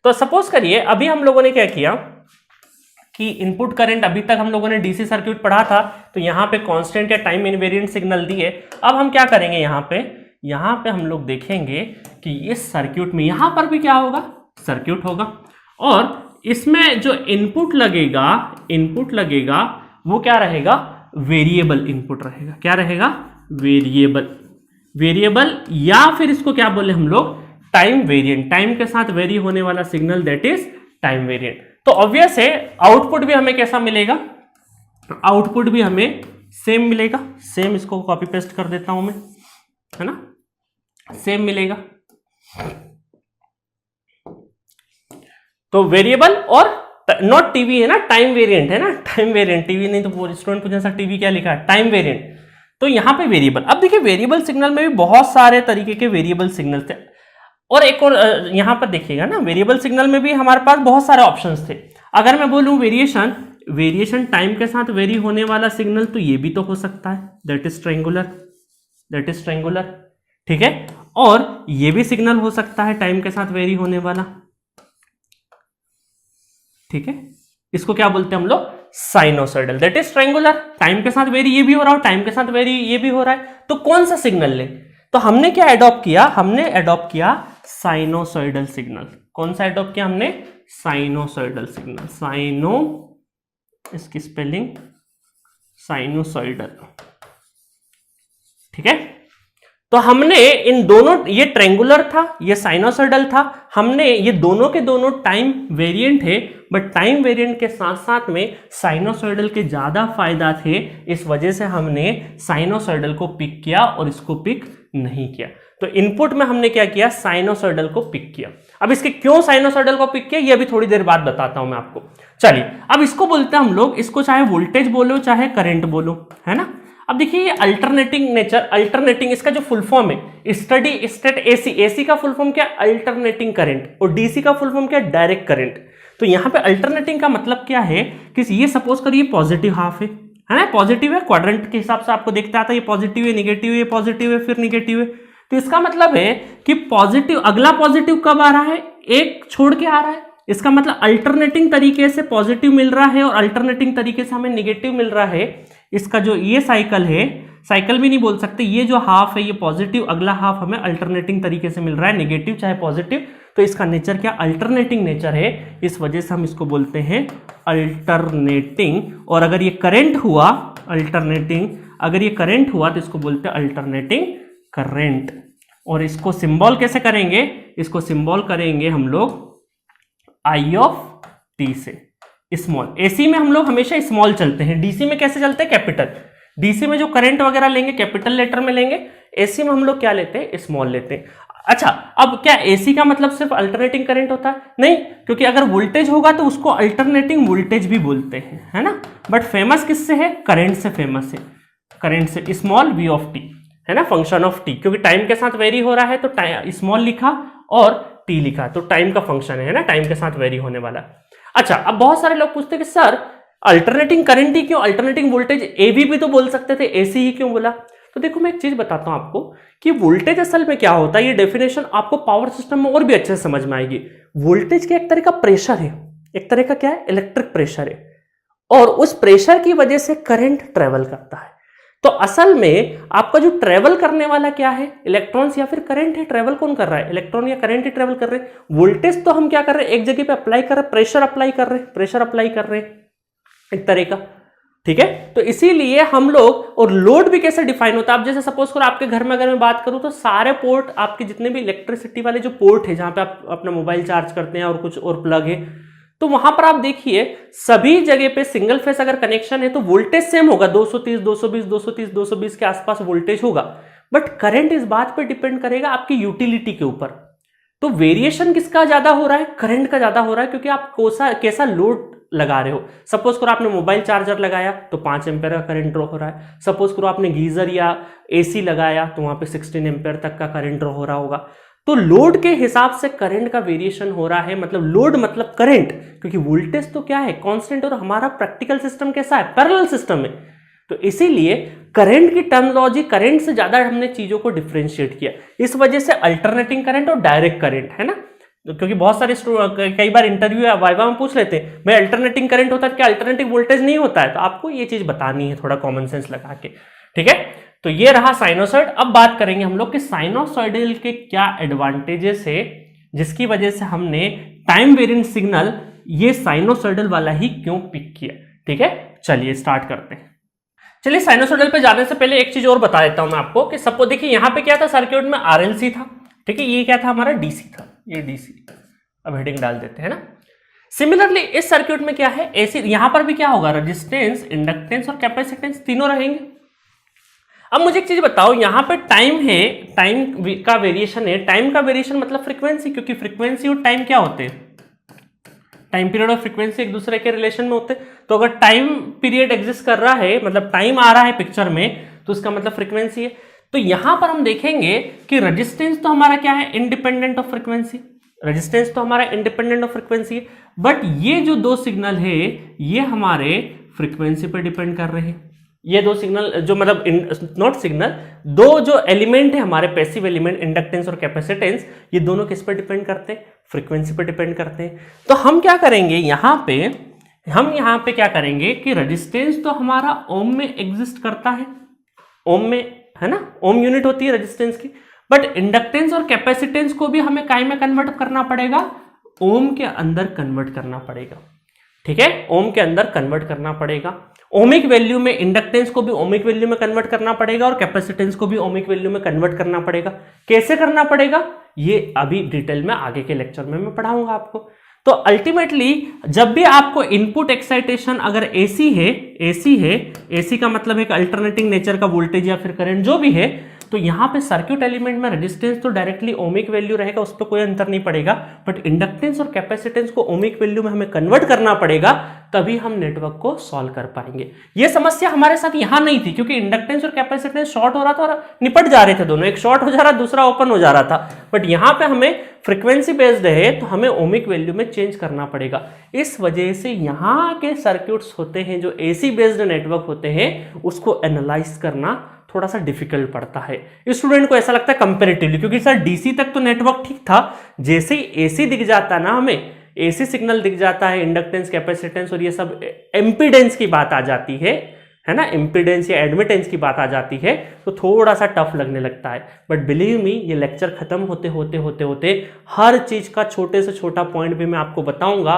तो सपोज करिए अभी हम लोगों ने क्या किया कि इनपुट करंट, अभी तक हम लोगों ने डीसी सर्किट पढ़ा था, तो यहाँ पे कांस्टेंट या टाइम इनवेरिएंट सिग्नल दिए। अब हम क्या करेंगे, यहाँ पे हम लोग देखेंगे कि इस सर्किट में यहाँ पर भी क्या होगा, सर्किट होगा, और इसमें जो इनपुट लगेगा वो क्या रहेगा, वेरिएबल इनपुट रहेगा। क्या रहेगा, वेरिएबल, या फिर इसको क्या बोले हम लोग, टाइम वेरिएंट, टाइम के साथ वेरी होने वाला signal, that is time variant. तो ऑब्वियस है आउटपुट भी हमें कैसा मिलेगा, आउटपुट भी हमें सेम मिलेगा। सेम, इसको कॉपी पेस्ट कर देता हूं मैं, है ना, सेम मिलेगा। तो वेरिएबल और नॉट टीवी है ना, टाइम वेरिएंट है ना, टाइम वेरिएंट, टीवी नहीं तो स्टूडेंट पूछे सर टीवी क्या लिखा है, टाइम वेरिएंट। तो यहां पे वेरिएबल, अब देखिए वेरिएबल सिग्नल में भी बहुत सारे तरीके के वेरिएबल सिग्नल थे, और एक और यहां पर देखिएगा ना, वेरिएबल सिग्नल में भी हमारे पास बहुत सारे ऑप्शंस थे। अगर मैं बोलूं वेरिएशन टाइम के साथ वेरी होने वाला सिग्नल, तो ये भी तो हो सकता है, दैट इज ट्रायंगुलर, ठीक है। और ये भी सिग्नल हो सकता है टाइम के साथ वेरी होने वाला, ठीक है। इसको क्या बोलते हैं हम लोग, sinusoidal, that is triangular. Time के साथ वेरी ये भी हो रहा है, टाइम के साथ वेरी ये भी हो रहा है, तो कौन सा सिग्नल ले, तो हमने क्या एडॉप्ट किया, हमने एडॉप्ट किया साइनोसॉइडल सिग्नल। कौन सा एडॉप्ट किया हमने, साइनोसॉइडल सिग्नल, साइनो, इसकी स्पेलिंग साइनोसॉइडल, ठीक है। तो हमने इन दोनों, ये ट्रायंगुलर था, ये साइनोसॉइडल था, हमने ये दोनों के दोनों टाइम वेरिएंट है, बट टाइम वेरिएंट के साथ साथ में साइनोसॉइडल के ज्यादा फायदा थे, इस वजह से हमने साइनोसॉइडल को पिक किया और इसको पिक नहीं किया। तो इनपुट में हमने क्या किया, साइनोसॉइडल को पिक किया। अब इसके क्यों साइनोसॉइडल को पिक किया, ये अभी थोड़ी देर बाद बताता हूं मैं आपको। चलिए, अब इसको बोलते हैं हम लोग, इसको चाहे वोल्टेज बोलो चाहे करंट बोलो, है ना। अब देखिए ये अल्टरनेटिंग नेचर, अल्टरनेटिंग, इसका जो फुल फॉर्म है, स्टडी स्टेट एसी, एसी का फुल फॉर्म क्या, अल्टरनेटिंग करंट, और डीसी का फुल फॉर्म क्या, डायरेक्ट करंट। तो यहां पे अल्टरनेटिंग का मतलब क्या है कि ये सपोज करिए पॉजिटिव हाफ है ना, पॉजिटिव है, क्वाड्रेंट के हिसाब से आपको देखते आता है, ये पॉजिटिव है, निगेटिव है, ये पॉजिटिव है, फिर निगेटिव है। तो इसका मतलब है कि पॉजिटिव, अगला पॉजिटिव कब आ रहा है, एक छोड़ के आ रहा है। इसका मतलब अल्टरनेटिंग तरीके से पॉजिटिव मिल रहा है और अल्टरनेटिंग तरीके से हमें निगेटिव मिल रहा है। इसका जो ये साइकिल है, साइकिल भी नहीं बोल सकते, ये जो हाफ है ये पॉजिटिव, अगला हाफ हमें अल्टरनेटिंग तरीके से मिल रहा है, नेगेटिव चाहे पॉजिटिव। तो इसका नेचर क्या, अल्टरनेटिंग नेचर है, इस वजह से हम इसको बोलते हैं अल्टरनेटिंग। और अगर ये करंट हुआ, अल्टरनेटिंग, अगर ये करंट हुआ तो इसको बोलते हैं अल्टरनेटिंग करंट। और इसको सिंबल कैसे करेंगे, इसको सिंबल करेंगे हम लोग आई ऑफ टी से, स्मॉल। एसी में हम लोग हमेशा स्मॉल चलते हैं, डीसी में कैसे चलते हैं, कैपिटल। डीसी में जो करंट वगैरह लेंगे कैपिटल लेटर में लेंगे, एसी में हम लोग क्या लेते हैं, स्मॉल लेते हैं। अच्छा, अब क्या एसी का मतलब सिर्फ अल्टरनेटिंग करंट होता है, नहीं, क्योंकि अगर वोल्टेज होगा तो उसको अल्टरनेटिंग वोल्टेज भी बोलते हैं, है ना। बट फेमस किससे है, करंट से फेमस है, करंट से, स्मॉल वी ऑफ टी, है ना, फंक्शन ऑफ टी, क्योंकि टाइम के साथ वेरी हो रहा है तो स्मॉल लिखा और टी लिखा, तो टाइम का फंक्शन है ना, टाइम के साथ वेरी होने वाला। अच्छा, अब बहुत सारे लोग पूछते हैं कि सर अल्टरनेटिंग करंट ही क्यों, अल्टरनेटिंग वोल्टेज एवी भी तो बोल सकते थे, एसी ही क्यों बोला। तो देखो मैं एक चीज बताता हूं आपको कि वोल्टेज असल में क्या होता है, ये डेफिनेशन आपको पावर सिस्टम में और भी अच्छे से समझ में आएगी। वोल्टेज का एक तरह का प्रेशर है, एक तरह का क्या है, इलेक्ट्रिक प्रेशर है, और उस प्रेशर की वजह से करंट ट्रेवल करता है। तो असल में आपका जो ट्रेवल करने वाला क्या है, इलेक्ट्रॉन्स या फिर करंट है। ट्रेवल कौन कर रहा है, इलेक्ट्रॉन या करंट ही ट्रेवल कर रहे हैं। वोल्टेज तो हम क्या कर रहे हैं, एक जगह पे अप्लाई कर रहे हैं, प्रेशर अप्लाई कर रहे हैं एक तरह का, ठीक है। तो इसीलिए हम लोग, और लोड भी कैसे डिफाइन होता है, आप जैसे सपोज करो आपके घर में अगर मैं बात करूं तो सारे पोर्ट, आपके जितने भी इलेक्ट्रिसिटी वाले जो पोर्ट है, जहां पे आप अपना मोबाइल चार्ज करते हैं और कुछ और प्लग है, तो वहां पर आप देखिए सभी जगह पे सिंगल फेस अगर कनेक्शन है तो वोल्टेज सेम होगा, 230, 220, 230, 220 के आसपास वोल्टेज होगा। बट करंट इस बात पे डिपेंड करेगा आपकी यूटिलिटी के ऊपर। तो वेरिएशन किसका ज्यादा हो रहा है, करंट का ज्यादा हो रहा है, क्योंकि आप कैसा लोड लगा रहे हो। सपोज करो आपने मोबाइल चार्जर लगाया तो 5 एम्पेयर का करंट ड्रॉ हो रहा है। सपोज करो आपने गीजर या एसी लगाया तो वहां पे 16 एम्पेयर तक का करंट ड्रॉ हो रहा होगा। तो लोड के हिसाब से करंट का वेरिएशन हो रहा है, मतलब लोड मतलब करंट, क्योंकि वोल्टेज तो क्या है, कांस्टेंट, और हमारा प्रैक्टिकल सिस्टम कैसा है, पैरेलल सिस्टम है। तो इसीलिए करंट की टर्मिनोलॉजी, करंट से ज्यादा हमने चीजों को डिफरेंशिएट किया। इस वजह से अल्टरनेटिंग करंट और डायरेक्ट करंट, है ना। क्योंकि बहुत सारे कई बार इंटरव्यू या वाइवा में पूछ लेते हैं भाई अल्टरनेटिंग करंट होता है क्या, अल्टरनेटिंग वोल्टेज नहीं होता है, तो आपको ये चीज बतानी है थोड़ा कॉमन सेंस लगा के, ठीक है। तो ये रहा साइनोसॉइड। अब बात करेंगे हम लोग कि साइनोसॉइडल के क्या एडवांटेजेस है जिसकी वजह से हमने टाइम वेरिएंट सिग्नल ये साइनोसॉइडल वाला ही क्यों पिक किया, ठीक है। चलिए स्टार्ट करते हैं। चलिए साइनोसॉइडल पे जाने से पहले एक चीज और बता देता हूं मैं आपको कि सपोज देखिए यहां पे क्या था, सर्किट में आरएलसी था, ठीक है, ये क्या था हमारा डीसी था, ये डीसी। अब हेडिंग डाल देते हैं ना। सिमिलरली इस सर्किट में क्या है, एसी, यहां पर भी क्या होगा, रेजिस्टेंस, इंडक्टेंस और कैपेसिटेंस तीनों रहेंगे। अब मुझे एक चीज बताओ, यहां पे टाइम है, टाइम का वेरिएशन है, टाइम का वेरिएशन मतलब फ्रीक्वेंसी, क्योंकि फ्रीक्वेंसी और टाइम क्या होते हैं, टाइम पीरियड और फ्रीक्वेंसी एक दूसरे के रिलेशन में होते हैं। तो अगर टाइम पीरियड एग्जिस्ट कर रहा है, मतलब टाइम आ रहा है पिक्चर में, तो उसका मतलब फ्रीक्वेंसी है। तो यहां पर हम देखेंगे कि रेजिस्टेंस तो हमारा क्या है, इंडिपेंडेंट ऑफ फ्रीक्वेंसी, रेजिस्टेंस तो हमारा इंडिपेंडेंट ऑफ फ्रीक्वेंसी है, बट ये जो दो सिग्नल है ये हमारे फ्रीक्वेंसी पर डिपेंड कर रहे हैं। ये दो सिग्नल जो मतलब नॉट सिग्नल, दो जो एलिमेंट है हमारे पैसिव एलिमेंट, इंडक्टेंस और कैपेसिटेंस, ये दोनों किस पर डिपेंड करते हैं, फ्रीक्वेंसी पर डिपेंड करते हैं। तो हम क्या करेंगे यहां पे क्या करेंगे कि रेजिस्टेंस तो हमारा ओम में एग्जिस्ट करता है, ओम में है ना, ओम यूनिट होती है रेजिस्टेंस की, बट इंडक्टेंस और कैपेसिटेंस को भी हमें काय में कन्वर्ट करना पड़ेगा, ओम के अंदर कन्वर्ट करना पड़ेगा, ठीक है, ओम के अंदर कन्वर्ट करना पड़ेगा। ओमिक वैल्यू में इंडक्टेंस को भी ओमिक वैल्यू में कन्वर्ट करना पड़ेगा और कैपेसिटेंस को भी ओमिक वैल्यू में कन्वर्ट करना पड़ेगा। कैसे करना पड़ेगा ये अभी डिटेल में आगे के लेक्चर में मैं पढ़ाऊंगा आपको। तो अल्टीमेटली जब भी आपको इनपुट एक्साइटेशन अगर एसी है, एसी का मतलब एक अल्टरनेटिंग नेचर का वोल्टेज या फिर करंट जो भी है, तो यहां पे सर्किट एलिमेंट में रेजिस्टेंस तो डायरेक्टली ओमिक वैल्यू रहेगा, उस पर कोई अंतर नहीं पड़ेगा, बट इंडक्टेंस और कैपेसिटेंस को ओमिक वैल्यू में हमें कन्वर्ट करना पड़ेगा, तभी हम नेटवर्क को सॉल्व कर पाएंगे। यह समस्या हमारे साथ यहां नहीं थी, क्योंकि इंडक्टेंस और कैपेसिटेंस शॉर्ट हो रहा था और निपट जा रहे थे दोनों, एक शॉर्ट हो जा रहा दूसरा ओपन हो जा रहा था, बट यहां पे हमें फ्रीक्वेंसी बेस्ड है तो हमें ओमिक वैल्यू में चेंज करना पड़ेगा। इस वजह से यहां के सर्किट्स होते हैं जो एसी बेस्ड नेटवर्क होते हैं, उसको एनालाइज करना थोड़ा सा डिफिकल्ट पड़ता है स्टूडेंट को, ऐसा लगता है कंपैरेटिवली, क्योंकि सर डीसी तक तो नेटवर्क ठीक था, जैसे ही एसी दिख जाता ना, हमें एसी सिग्नल दिख जाता है, इंडक्टेंस, कैपेसिटेंस और ये सब एम्पीडेंस की बात आ जाती है ना, इम्पीडेंस या एडमिटेंस की बात आ जाती है, तो थोड़ा सा टफ लगने लगता है। बट बिलीव मी, ये लेक्चर खत्म होते हर चीज का छोटे से छोटा पॉइंट भी मैं आपको बताऊंगा,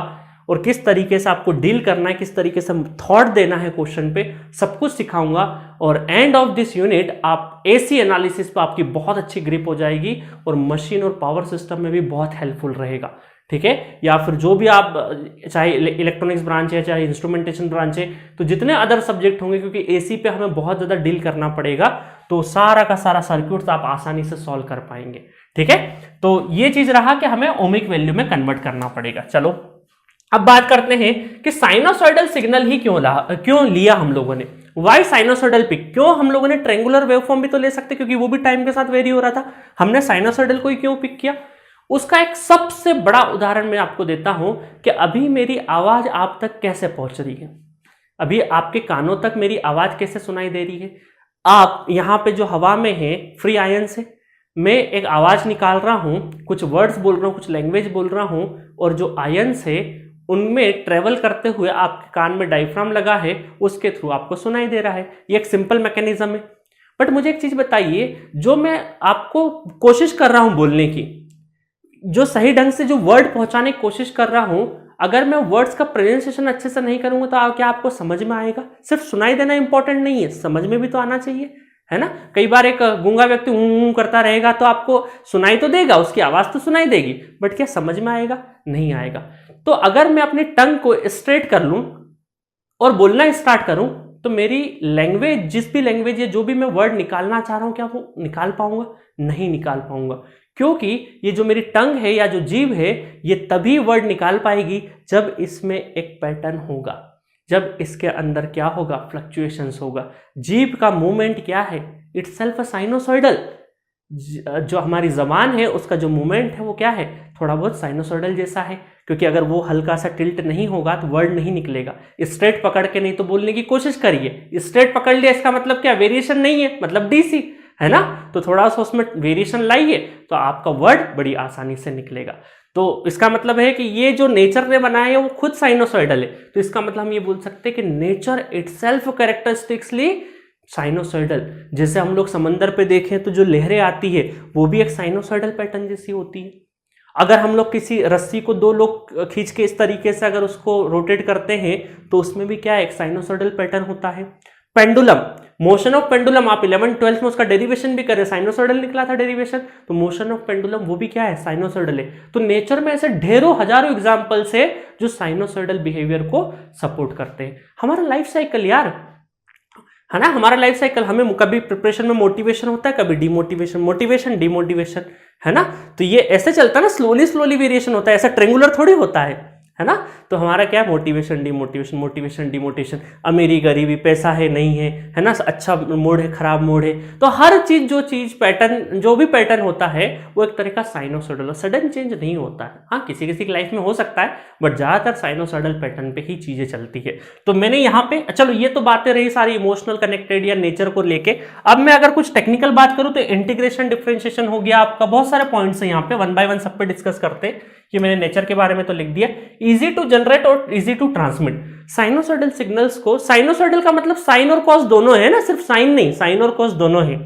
और किस तरीके से आपको डील करना है, किस तरीके से थॉट देना है क्वेश्चन पे, सब कुछ सिखाऊंगा। और एंड ऑफ दिस यूनिट आप एसी एनालिसिस पे आपकी बहुत अच्छी ग्रिप हो जाएगी और मशीन और पावर सिस्टम में भी बहुत हेल्पफुल रहेगा, ठीक है। या फिर जो भी आप, चाहे इलेक्ट्रॉनिक्स ब्रांच है, चाहे इंस्ट्रूमेंटेशन ब्रांच है, तो जितने अदर सब्जेक्ट होंगे, क्योंकि एसी पे हमें बहुत ज्यादा डील करना पड़ेगा, तो सारा का सारा सर्किट आप आसानी से सॉल्व कर पाएंगे, ठीक है। तो ये चीज रहा कि हमें ओमिक वैल्यू में कन्वर्ट करना पड़ेगा। चलो अब बात करते हैं कि साइनोसॉइडल सिग्नल ही क्यों लिया हम लोगों ने, वाई साइनोसॉइडल पिक, क्यों हम लोगों ने ट्रेंगुलर वेवफॉर्म भी तो ले सकते, क्योंकि वो भी टाइम के साथ वेरी हो रहा था, हमने साइनोसॉइडल को ही क्यों पिक किया। उसका एक सबसे बड़ा उदाहरण मैं आपको देता हूं कि अभी मेरी आवाज आप तक कैसे पहुंच रही है, अभी आपके कानों तक मेरी आवाज कैसे सुनाई दे रही है। आप यहां पे जो हवा में है, फ्री आयन से मैं एक आवाज निकाल रहा हूं, कुछ वर्ड्स बोल रहा हूं, कुछ लैंग्वेज बोल रहा हूं, और जो आयन्स है उनमें ट्रेवल करते हुए आपके कान में डायफ्राम लगा है, उसके थ्रू आपको सुनाई दे रहा है। ये एक सिंपल मैकेनिज्म है। बट मुझे एक चीज बताइए, जो मैं आपको कोशिश कर रहा हूं बोलने की, जो सही ढंग से जो वर्ड पहुंचाने की कोशिश कर रहा हूं, अगर मैं वर्ड्स का प्रोनाउंसिएशन अच्छे से नहीं करूंगा तो क्या आपको समझ में आएगा। सिर्फ सुनाई देना इंपॉर्टेंट नहीं है, समझ में भी तो आना चाहिए, है ना। कई बार एक गूंगा व्यक्ति करता रहेगा तो आपको सुनाई तो देगा, उसकी आवाज तो सुनाई देगी, बट क्या समझ में आएगा, नहीं आएगा। तो अगर मैं अपनी टंग को स्ट्रेट कर लूं और बोलना स्टार्ट करूं, तो मेरी लैंग्वेज, जिस भी लैंग्वेज या जो भी मैं वर्ड निकालना चाह रहा हूं, क्या वो निकाल पाऊंगा, नहीं निकाल पाऊंगा, क्योंकि ये जो मेरी टंग है या जो जीभ है, ये तभी वर्ड निकाल पाएगी जब इसमें एक पैटर्न होगा, जब इसके अंदर क्या होगा, फ्लक्चुएशंस होगा। जीभ का मूवमेंट क्या है, इटसेल्फ अ साइनोसॉइडल। जो हमारी जबान है उसका जो मूवमेंट है वो क्या है, थोड़ा बहुत साइनोसॉइडल जैसा है, क्योंकि अगर वो हल्का सा टिल्ट नहीं होगा तो वर्ड नहीं निकलेगा। स्ट्रेट पकड़ के नहीं तो बोलने की कोशिश करिए, स्ट्रेट पकड़ लिया इसका मतलब क्या, वेरिएशन नहीं है, मतलब डीसी है ना, तो थोड़ा सा उसमें वेरिएशन लाइए तो आपका वर्ड बड़ी आसानी से निकलेगा। तो इसका मतलब है कि ये जो नेचर ने बनाया है वो खुद साइनोसॉइडल है, तो इसका मतलब हम ये बोल सकते हैं कि नेचर इटसेल्फ कैरेक्टरिस्टिक्सली साइनोसॉइडल। जैसे हम लोग समंदर पे देखें तो जो लहरें आती है वो भी एक साइनोसॉइडल पैटर्न जैसी होती है। अगर हम लोग किसी रस्सी को दो लोग खींच के इस तरीके से अगर उसको रोटेट करते हैं तो उसमें भी क्या है, एक साइनोसॉइडल पैटर्न होता है। पेंडुलम, मोशन ऑफ पेंडुलम, आप 11th-12th में उसका डेरिवेशन भी करें, साइनोसॉइडल निकला था डेरिवेशन, तो मोशन ऑफ पेंडुलम वो भी क्या है, साइनोसॉइडल है। तो नेचर में ऐसे ढेरों हजारों एग्जांपल्स है जो साइनोसॉइडल बिहेवियर को सपोर्ट करते हैं। हमारा लाइफ साइकिल यार है ना, हमारा लाइफ साइकिल, हमें कभी प्रिपरेशन में मोटिवेशन होता है, कभी डिमोटिवेशन, मोटिवेशन डिमोटिवेशन, है ना। तो ये ऐसे चलता है ना, स्लोली स्लोली वेरिएशन होता है, ऐसा ट्रेंगुलर थोड़ी होता है ना। तो हमारा क्या है, मोटिवेशन डिमोटिवेशन, मोटिवेशन डिमोटिवेशन, अमीरी गरीबी, पैसा है नहीं है ना, अच्छा मूड है खराब मूड है। तो हर चीज, जो चीज पैटर्न, जो भी पैटर्न होता है वो एक तरह का साइनोसॉइडल, सडन चेंज नहीं होता है। हाँ, किसी किसी की लाइफ में हो सकता है, बट ज्यादातर साइनोसॉइडल पैटर्न पे ही चीजें चलती है। तो मैंने यहाँ पे, चलो ये तो बातें रही सारी इमोशनल कनेक्टेड या नेचर को लेके। अब मैं अगर कुछ टेक्निकल बात करूँ तो इंटीग्रेशन डिफरेंशिएशन हो गया आपका, बहुत सारे पॉइंट्स है यहाँ पे, वन बाय वन सब पे डिस्कस करते हैं। कि मैंने नेचर के बारे में तो लिख दिया, इजी टू जनरेट और easy to transmit. Sinusoidal signals को, साइनोसॉइडल का मतलब साइन और कॉस दोनों है ना, सिर्फ साइन नहीं, साइन और कॉस दोनों है।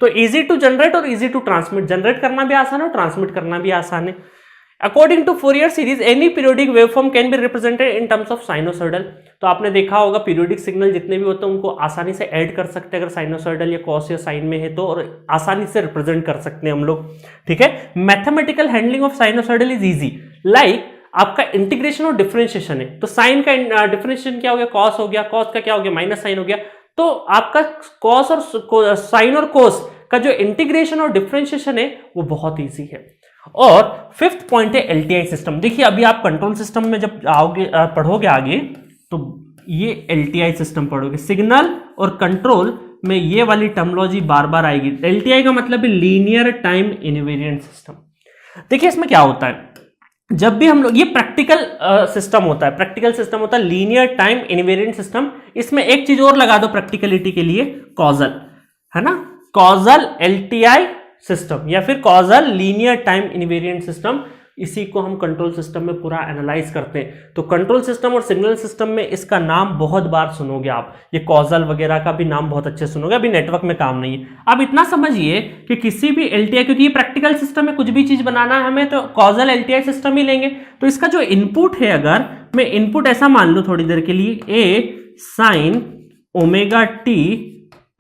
तो इजी टू जनरेट और इजी टू ट्रांसमिट, जनरेट करना भी आसान है और ट्रांसमिट करना भी आसान है। According to Fourier series any periodic waveform can be represented in terms of sinusoidal. तो आपने देखा होगा पीरियोडिक सिग्नल जितने भी होते हैं उनको आसानी से ऐड कर सकते हैं अगर साइनोसॉइडल या कॉस या साइन में है तो, और आसानी से रिप्रेजेंट कर सकते हैं हम लोग, ठीक है। Mathematical handling of sinusoidal is easy, like आपका इंटीग्रेशन और डिफरेंशिएशन है, तो साइन का डिफरेंशिएशन क्या हो गया, कॉस हो गया, कॉस का क्या हो गया, माइनस साइन हो गया। तो आपका कॉस और साइन और कोस का जो इंटीग्रेशन और डिफरेंशिएशन है वो बहुत ईजी है। और फिफ्थ पॉइंट है एलटीआई सिस्टम। देखिए अभी आप कंट्रोल सिस्टम में जब आओगे, पढ़ोगे आगे, तो ये एलटीआई सिस्टम पढ़ोगे, सिग्नल और कंट्रोल में ये वाली टर्मिनोलॉजी बार बार आएगी। एलटीआई का मतलब है लीनियर टाइम इनवेरिएंट सिस्टम। देखिए इसमें क्या होता है, जब भी हम लोग, ये प्रैक्टिकल सिस्टम होता है, प्रैक्टिकल सिस्टम होता है लीनियर टाइम इनवेरिएंट सिस्टम। इसमें एक चीज और लगा दो प्रैक्टिकलिटी के लिए, कॉजल, है ना, कॉजल एलटीआई सिस्टम या फिर causal linear time invariant system. इसी को हम कंट्रोल सिस्टम में पूरा एनालाइज करते हैं। तो कंट्रोल सिस्टम और सिग्नल सिस्टम में इसका नाम बहुत बार सुनोगे आप, ये कॉजल वगैरह का भी नाम बहुत अच्छे सुनोगे, अभी नेटवर्क में काम नहीं है। अब इतना समझिए कि किसी भी एलटीआई, क्योंकि ये प्रैक्टिकल सिस्टम में कुछ भी चीज बनाना है हमें तो कॉजल एलटीआई सिस्टम ही लेंगे। तो इसका जो इनपुट है, अगर मैं इनपुट ऐसा मान लूं थोड़ी देर के लिए, A sine omega t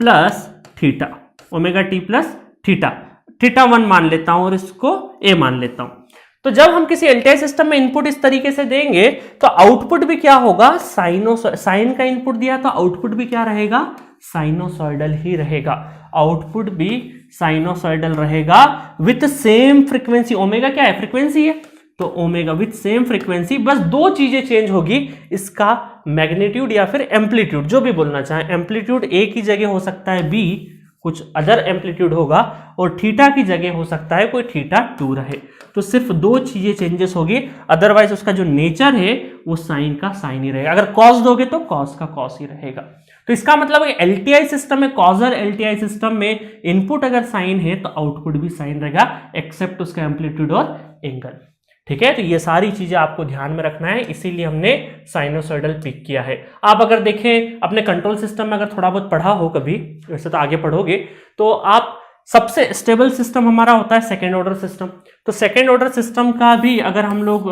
plus theta, omega t plus theta, theta 1 मान लेता हूं और इसको ए मान लेता हूं। तो जब हम किसी एलटीआई सिस्टम में इनपुट इस तरीके से देंगे तो आउटपुट भी क्या होगा, साइन का इनपुट दिया तो आउटपुट भी क्या रहेगा, साइनोसॉइडल ही रहेगा। आउटपुट भी साइनोसॉइडल रहेगा विथ सेम फ्रीक्वेंसी। ओमेगा क्या है, फ्रीक्वेंसी है, तो ओमेगा विथ सेम फ्रीक्वेंसी। बस दो चीजें चेंज होगी, इसका मैग्नीट्यूड या फिर एम्पलीट्यूड, जो भी बोलना चाहे। एम्पलीट्यूड ए की जगह हो सकता है बी, कुछ अदर एम्पलीट्यूड होगा, और थीटा की जगह हो सकता है कोई थीटा 2 रहे। तो सिर्फ दो चीजें चेंजेस होगी, अदरवाइज उसका जो नेचर है वो साइन का साइन ही रहेगा। अगर कॉस दोगे तो कॉस का कॉस ही रहेगा। तो इसका मतलब है एलटीआई सिस्टम में, कॉजल एलटीआई सिस्टम में इनपुट अगर साइन है तो आउटपुट भी साइन रहेगा, एक्सेप्ट उसका एम्पलीट्यूड और एंगल, ठीक है। तो ये सारी चीजें आपको ध्यान में रखना है, इसीलिए हमने साइनोसॉइडल पिक किया है। आप अगर देखें अपने कंट्रोल सिस्टम में, अगर थोड़ा बहुत पढ़ा हो कभी, वैसे तो आगे पढ़ोगे, तो आप सबसे स्टेबल सिस्टम हमारा होता है सेकेंड ऑर्डर सिस्टम। तो सेकेंड ऑर्डर सिस्टम का भी अगर हम लोग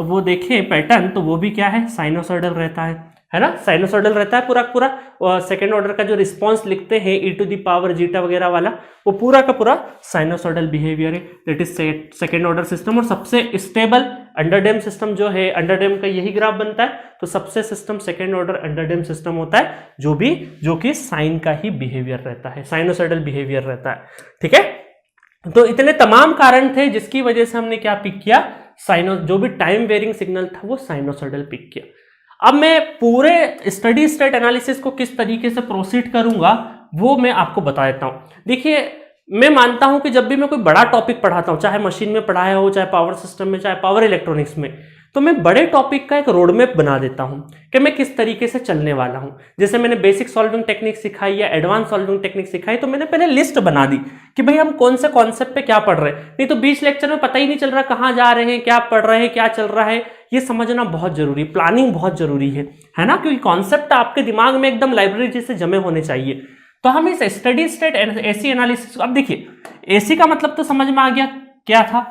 वो देखें पैटर्न, तो वो भी क्या है, साइनोसॉइडल रहता है ना, साइनोसॉइडल रहता है पूरा पूरा। सेकेंड ऑर्डर का जो रिस्पॉन्स लिखते हैं ई टू द पावर जीटा वगैरह वाला, वो पूरा का पूरा साइनोसॉइडल बिहेवियर है, that is second order system. और सबसे स्टेबल अंडरडैम सिस्टम जो है, अंडरडैम का यही ग्राफ बनता है, तो सबसे सिस्टम सेकेंड ऑर्डर अंडरडैम सिस्टम होता है, जो कि साइन का ही बिहेवियर रहता है, साइनोसॉइडल बिहेवियर रहता है, ठीक है। तो इतने तमाम कारण थे जिसकी वजह से हमने क्या पिक किया, जो भी टाइम वेरिंग सिग्नल था वो साइनोसॉइडल पिक किया। अब मैं पूरे स्टडी स्टेट एनालिसिस को किस तरीके से प्रोसीड करूंगा वो मैं आपको बता देता हूं। देखिए मैं मानता हूं कि जब भी मैं कोई बड़ा टॉपिक पढ़ाता हूं, चाहे मशीन में पढ़ाया हो, चाहे पावर सिस्टम में, चाहे पावर इलेक्ट्रॉनिक्स में, तो मैं बड़े टॉपिक का एक रोड मैप बना देता हूं कि मैं किस तरीके से चलने वाला हूं। जैसे मैंने बेसिक सॉल्विंग टेक्निक सिखाई या एडवांस सॉल्विंग टेक्निक सिखाई, तो मैंने पहले लिस्ट बना दी कि भाई हम कौन से कॉन्सेप्ट पे क्या पढ़ रहे हैं। नहीं तो 20 लेक्चर में पता ही नहीं चल रहा कहां जा रहे हैं, क्या पढ़ रहे हैं, क्या चल रहा है। ये समझना बहुत जरूरी, प्लानिंग बहुत जरूरी है ना, क्योंकि कॉन्सेप्ट आपके दिमाग में एकदम लाइब्रेरी जैसे जमे होने चाहिए। तो हम इस स्टडी स्टेट एसी एनालिसिस, अब देखिए एसी का मतलब तो समझ में आ गया क्या था।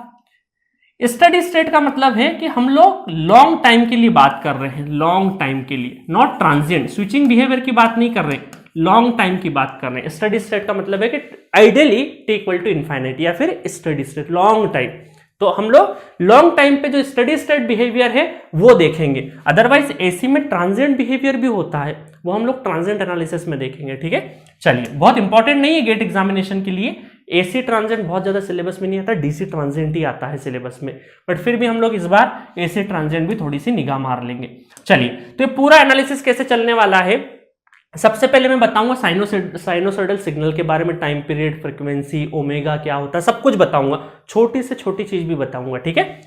स्टडी स्टेट का मतलब है कि हम लोग लॉन्ग टाइम के लिए बात कर रहे हैं, लॉन्ग टाइम के लिए, नॉट ट्रांजिएंट स्विचिंग बिहेवियर की बात नहीं कर रहे, लॉन्ग टाइम की बात कर रहे हैं। स्टडी स्टेट का मतलब है कि ideally T equal to infinite या फिर स्टडी स्टेट लॉन्ग टाइम। तो हम लोग लॉन्ग टाइम पे जो स्टडी स्टेट बिहेवियर है वो देखेंगे। अदरवाइज एसी में ट्रांजिएंट बिहेवियर भी होता है, वो हम लोग ट्रांजिएंट एनालिसिस में देखेंगे। ठीक है, चलिए, बहुत इंपॉर्टेंट नहीं है गेट एग्जामिनेशन के लिए। एसी ट्रांजिएंट बहुत ज्यादा सिलेबस में नहीं आता, डीसी ट्रांजिएंट ही आता है सिलेबस में, बट फिर भी हम लोग इस बार एसी ट्रांजिएंट भी थोड़ी सी निगाह मार लेंगे। चलिए, तो ये पूरा एनालिसिस कैसे चलने वाला है, सबसे पहले मैं बताऊंगा साइनोसॉइडल सिग्नल के बारे में, टाइम पीरियड, फ्रीक्वेंसी, ओमेगा क्या होता है, सब कुछ बताऊंगा, छोटी से छोटी चीज भी बताऊंगा। ठीक है,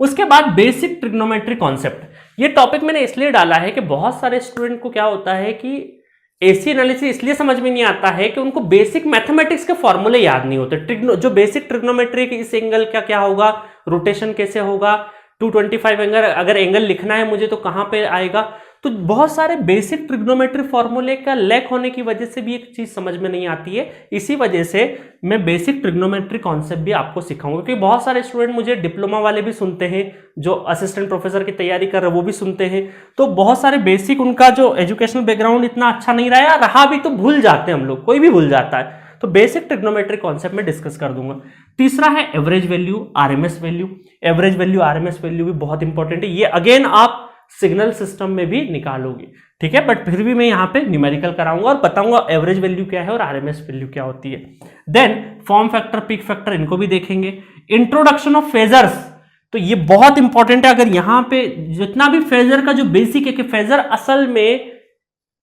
उसके बाद बेसिक ट्रिग्नोमेट्री कॉन्सेप्ट। ये टॉपिक मैंने इसलिए डाला है कि बहुत सारे स्टूडेंट को क्या होता है कि एसी एनालिसिस इसलिए समझ में नहीं आता है कि उनको बेसिक मैथमेटिक्स के फॉर्मूले याद नहीं होते। जो बेसिक ट्रिग्नोमेट्री की, इस एंगल का क्या होगा, रोटेशन कैसे होगा, 225 एंगल अगर एंगल लिखना है मुझे तो कहां पे आएगा। तो बहुत सारे बेसिक ट्रिग्नोमेट्री फॉर्मूले का लैक होने की वजह से भी एक चीज समझ में नहीं आती है। इसी वजह से मैं बेसिक ट्रिग्नोमेट्री कॉन्सेप्ट भी आपको सिखाऊंगा, क्योंकि बहुत सारे स्टूडेंट मुझे डिप्लोमा वाले भी सुनते हैं, जो असिस्टेंट प्रोफेसर की तैयारी कर रहे हैं वो भी सुनते हैं। तो बहुत सारे बेसिक, उनका जो एजुकेशनल बैकग्राउंड इतना अच्छा नहीं रहा भी तो भूल जाते हैं हम लोग, कोई भी भूल जाता है। तो बेसिक ट्रिग्नोमेट्री कॉन्सेप्ट में डिस्कस कर दूंगा। तीसरा है average value, RMS value. Average value, RMS value भी बहुत इंपॉर्टेंट है, ये अगेन आप सिग्नल सिस्टम में भी निकालोगे। ठीक है, बट फिर भी मैं यहां पे न्यूमेरिकल कराऊंगा और बताऊंगा एवरेज वैल्यू क्या है और आरएमएस वैल्यू क्या होती है। Then form factor, peak factor, इनको भी देखेंगे। इंट्रोडक्शन ऑफ फेजर्स, तो ये बहुत इंपॉर्टेंट है। अगर यहां पे जितना भी फेजर का जो बेसिक है कि फेजर असल में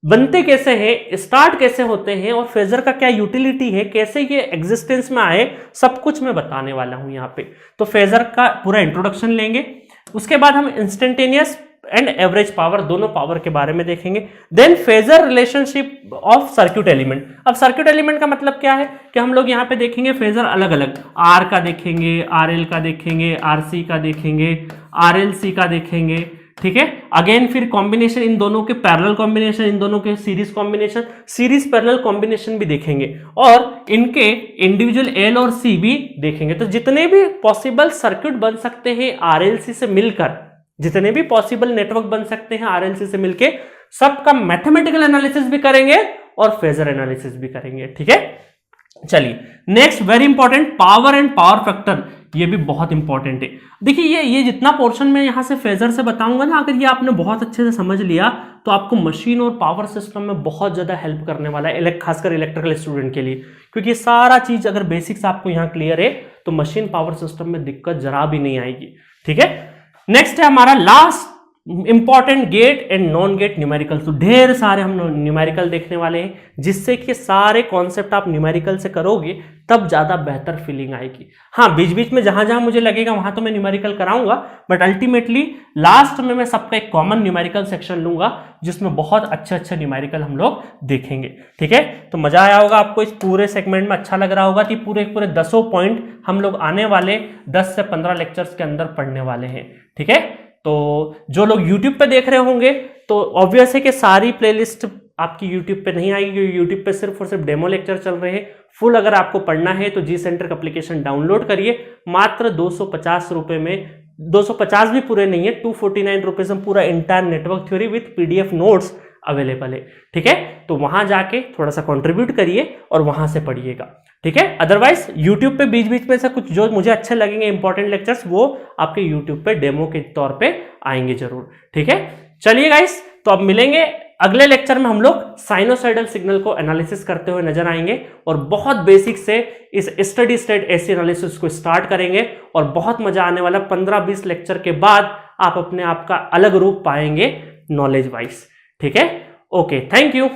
बनते कैसे हैं, स्टार्ट कैसे होते हैं और फेजर का क्या यूटिलिटी है, कैसे ये एग्जिस्टेंस में आए, सब कुछ मैं बताने वाला हूं यहाँ पे। तो फेजर का पूरा इंट्रोडक्शन लेंगे। उसके बाद हम इंस्टेंटेनियस एंड एवरेज पावर, दोनों पावर के बारे में देखेंगे। Then phasor relationship of circuit element. अब सर्किट एलिमेंट का मतलब क्या है कि हम लोग यहाँ पे देखेंगे फेजर अलग अलग, आर का देखेंगे, आरएल का देखेंगे, आरसी का देखेंगे, आरएलसी का देखेंगे। ठीक है, अगेन फिर कॉम्बिनेशन, इन दोनों के पैरेलल कॉम्बिनेशन, इन दोनों के series combination, series parallel combination भी देखेंगे और इनके इंडिविजुअल एल और सी भी देखेंगे। तो जितने भी पॉसिबल सर्किट बन सकते हैं आरएलसी से मिलकर, जितने भी पॉसिबल नेटवर्क बन सकते हैं आरएलसी से मिलके, सबका मैथमेटिकल एनालिसिस भी करेंगे और फेजर एनालिसिस भी करेंगे। ठीक है, चलिए next very important, power and power factor, ये भी बहुत इंपॉर्टेंट है। देखिए ये जितना पोर्शन मैं यहां से फेजर से बताऊंगा ना, अगर ये आपने बहुत अच्छे से समझ लिया तो आपको मशीन और पावर सिस्टम में बहुत ज्यादा हेल्प करने वाला है, खासकर इलेक्ट्रिकल स्टूडेंट के लिए, क्योंकि ये सारा चीज अगर बेसिक्स आपको यहाँ क्लियर है तो मशीन पावर सिस्टम में दिक्कत जरा भी नहीं आएगी। ठीक है, नेक्स्ट है हमारा last important, gate and non gate numerical. तो ढेर सारे हम न्यूमेरिकल देखने वाले हैं, जिससे कि सारे कॉन्सेप्ट आप न्यूमेरिकल से करोगे तब ज्यादा बेहतर फीलिंग आएगी। हाँ, बीच बीच में जहां जहां मुझे लगेगा वहां तो मैं न्यूमेरिकल कराऊंगा, बट अल्टीमेटली लास्ट में मैं सबका एक कॉमन न्यूमेरिकल सेक्शन लूंगा जिसमें बहुत अच्छे न्यूमेरिकल हम लोग देखेंगे। ठीक है, तो मजा आया होगा आपको, इस पूरे सेगमेंट में अच्छा लग रहा होगा कि पूरे 10 पॉइंट हम लोग आने वाले 10 से 15 लेक्चर्स के अंदर पढ़ने वाले हैं। ठीक है, तो जो लोग YouTube पे देख रहे होंगे तो ऑब्वियस है कि सारी प्लेलिस्ट आपकी YouTube पे नहीं आएगी, क्योंकि YouTube पे सिर्फ और सिर्फ डेमो लेक्चर चल रहे हैं। फुल अगर आपको पढ़ना है तो जी सेंटर का एप्लीकेशन डाउनलोड करिए, मात्र 250 रुपए में, 250 भी पूरे नहीं है, 249 रुपीज में पूरा entire network theory with PDF notes available है। ठीक है, तो वहां जाके थोड़ा सा कंट्रीब्यूट करिए और वहां से पढ़िएगा। ठीक है, अदरवाइज YouTube पे बीच बीच में से कुछ जो मुझे अच्छे लगेंगे इंपॉर्टेंट लेक्चर्स, वो आपके YouTube पे डेमो के तौर पे आएंगे जरूर। ठीक है, चलिए गाइस, तो अब मिलेंगे अगले लेक्चर में। हम लोग साइनोसॉइडल सिग्नल को एनालिसिस करते हुए नजर आएंगे और बहुत बेसिक से इस स्टडी स्टेट एसी एनालिसिस को स्टार्ट करेंगे और बहुत मजा आने वाला। 15-20 लेक्चर के बाद आप अपने आप का अलग रूप पाएंगे नॉलेज वाइज। ठीक है, ओके, थैंक यू।